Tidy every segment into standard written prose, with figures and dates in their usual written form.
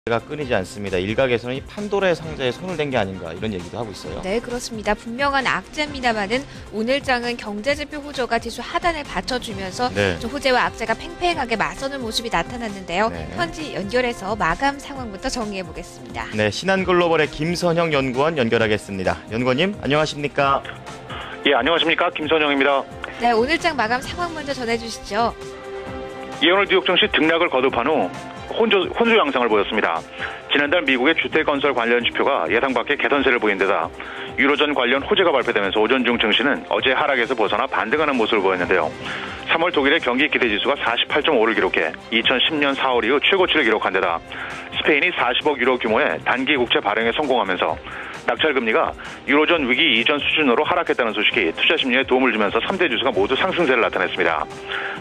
가 끊이지 않습니다. 일각에서는 이 판도라의 상자에 손을 댄 게 아닌가 이런 얘기도 하고 있어요. 네, 그렇습니다. 분명한 악재입니다만은 오늘장은 경제지표 호조가 지수 하단을 받쳐주면서 좀 호재와 악재가 팽팽하게 맞서는 모습이 나타났는데요. 현지 연결해서 마감 상황부터 정리해 보겠습니다. 네, 신한글로벌의 김선영 연구원 연결하겠습니다. 연구원님 안녕하십니까? 예, 안녕하십니까? 김선영입니다. 네, 오늘장 마감 상황 먼저 전해주시죠. 예, 오늘 뉴욕 증시 등락을 거듭한 후 혼조 양상을 보였습니다. 지난달 미국의 주택건설 관련 지표가 예상 밖의 개선세를 보인 데다 유로존 관련 호재가 발표되면서 오전 중 증시는 어제 하락에서 벗어나 반등하는 모습을 보였는데요. 3월 독일의 경기 기대지수가 48.5를 기록해 2010년 4월 이후 최고치를 기록한 데다 스페인이 40억 유로 규모의 단기 국채 발행에 성공하면서 낙찰금리가 유로존 위기 이전 수준으로 하락했다는 소식이 투자 심리에 도움을 주면서 3대 지수가 모두 상승세를 나타냈습니다.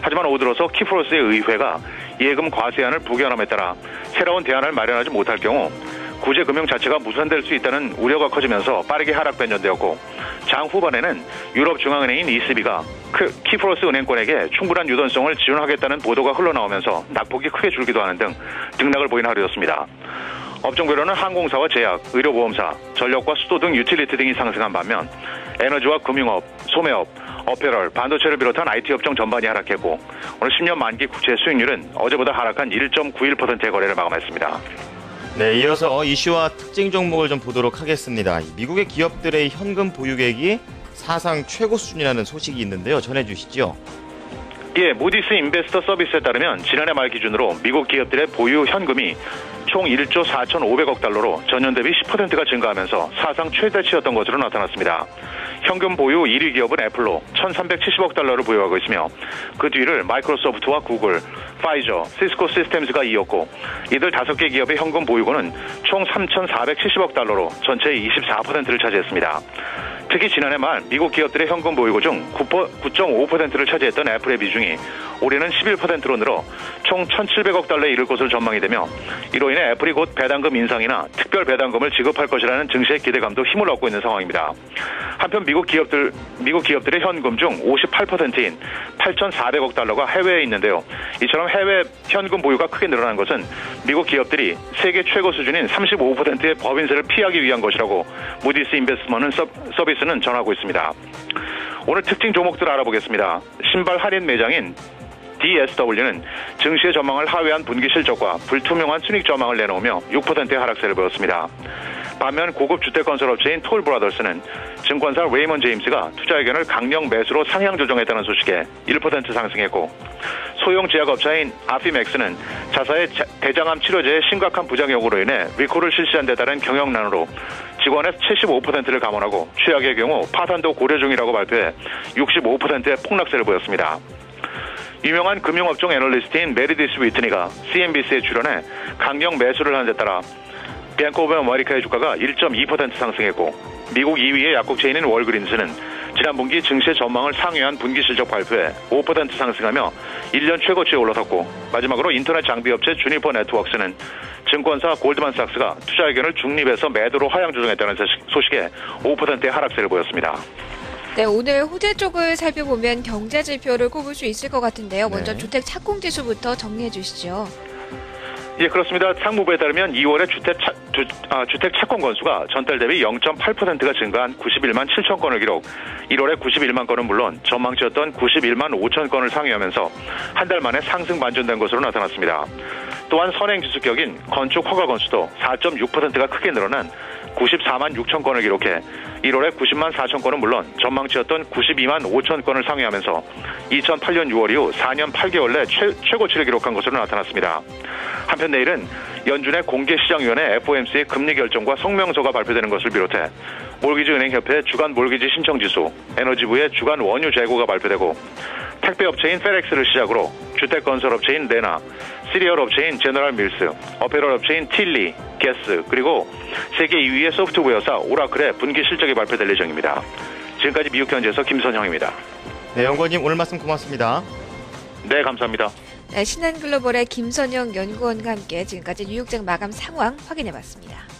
하지만 오늘로서 키프로스의 의회가 예금 과세안을 부결함에 따라 새로운 대안을 마련하지 못할 경우 구제금융 자체가 무산될 수 있다는 우려가 커지면서 빠르게 하락 변전되었고, 장 후반에는 유럽 중앙은행인 ECB가 키프로스 은행권에게 충분한 유동성을 지원하겠다는 보도가 흘러나오면서 낙폭이 크게 줄기도 하는 등 등락을 보인 하루였습니다. 업종별로는 항공사와 제약, 의료보험사, 전력과 수도 등 유틸리티 등이 상승한 반면 에너지와 금융업, 소매업, 어페럴, 반도체를 비롯한 IT 업종 전반이 하락했고, 오늘 10년 만기 국채 수익률은 어제보다 하락한 1.91%의 거래를 마감했습니다. 네, 이어서 이슈와 특징 종목을 좀 보도록 하겠습니다. 미국의 기업들의 현금 보유액이 사상 최고 수준이라는 소식이 있는데요. 전해주시죠. 예, 무디스 인베스터 서비스에 따르면 지난해 말 기준으로 미국 기업들의 보유 현금이 총 1조 4,500억 달러로 전년 대비 10%가 증가하면서 사상 최대치였던 것으로 나타났습니다. 현금 보유 1위 기업은 애플로 1,370억 달러를 보유하고 있으며 그 뒤를 마이크로소프트와 구글, 파이저, 시스코 시스템즈가 이었고, 이들 5개 기업의 현금 보유고는 총 3,470억 달러로 전체의 24%를 차지했습니다. 특히 지난해 말 미국 기업들의 현금 보유고 중 9.5%를 차지했던 애플의 비중이 올해는 11%로 늘어 총 1,700억 달러에 이를 것으로 전망이 되며, 이로 인해 애플이 곧 배당금 인상이나 특별 배당금을 지급할 것이라는 증시의 기대감도 힘을 얻고 있는 상황입니다. 한편 미국 기업들의 현금 중 58%인 8,400억 달러가 해외에 있는데요. 이처럼 해외 현금 보유가 크게 늘어난 것은 미국 기업들이 세계 최고 수준인 35%의 법인세를 피하기 위한 것이라고 무디스 인베스트먼트 서비스는 전하고 있습니다. 오늘 특징 종목들 알아보겠습니다. 신발 할인 매장인 DSW는 증시의 전망을 하회한 분기 실적과 불투명한 순익 전망을 내놓으며 6%의 하락세를 보였습니다. 반면 고급 주택건설업체인 톨브라더스는 증권사 레이먼 제임스가 투자 의견을 강력 매수로 상향 조정했다는 소식에 1% 상승했고, 소형 제약업체인 아피맥스는 자사의 대장암 치료제의 심각한 부작용으로 인해 리콜을 실시한 데 따른 경영난으로 직원의 75%를 감원하고 최악의 경우 파산도 고려 중이라고 발표해 65%의 폭락세를 보였습니다. 유명한 금융업종 애널리스트인 메리디스 위트니가 CNBC에 출연해 강력 매수를 한 데 따라 뱅크 오브 아메리카의 주가가 1.2% 상승했고, 미국 2위의 약국체인인 월그린스는 지난 분기 증시의 전망을 상회한 분기 실적 발표에 5% 상승하며 1년 최고치에 올라섰고, 마지막으로 인터넷 장비업체 주니퍼 네트워크스는 증권사 골드만삭스가 투자 의견을 중립에서 매도로 하향 조정했다는 소식에 5%의 하락세를 보였습니다. 네, 오늘 호재 쪽을 살펴보면 경제 지표를 꼽을 수 있을 것 같은데요. 먼저 주택 착공 지수부터 정리해 주시죠. 예, 그렇습니다. 상무부에 따르면 2월에 주택 착공 건수가 전달 대비 0.8%가 증가한 91만 7천 건을 기록, 1월에 91만 건은 물론 전망치였던 91만 5천 건을 상회하면서 한 달 만에 상승 반전된 것으로 나타났습니다. 또한 선행지수격인 건축 허가 건수도 4.6%가 크게 늘어난 94만 6천 건을 기록해 1월에 90만 4천 건은 물론 전망치였던 92만 5천 건을 상회하면서 2008년 6월 이후 4년 8개월 내 최고치를 기록한 것으로 나타났습니다. 한편 내일은 연준의 공개시장위원회 FOMC의 금리 결정과 성명서가 발표되는 것을 비롯해 몰기지은행협회 주간 몰기지 신청지수, 에너지부의 주간 원유 재고가 발표되고, 택배업체인 페렉스를 시작으로 주택건설업체인 레나, 시리얼 업체인 제너럴 밀스, 어페럴 업체인 틸리, 게스, 그리고 세계 2위의 소프트웨어사 오라클의 분기 실적이 발표될 예정입니다. 지금까지 미국경제에서 김선형입니다. 네, 연구원님 오늘 말씀 고맙습니다. 네, 감사합니다. 네, 신한글로벌의 김선영 연구원과 함께 지금까지 뉴욕장 마감 상황 확인해봤습니다.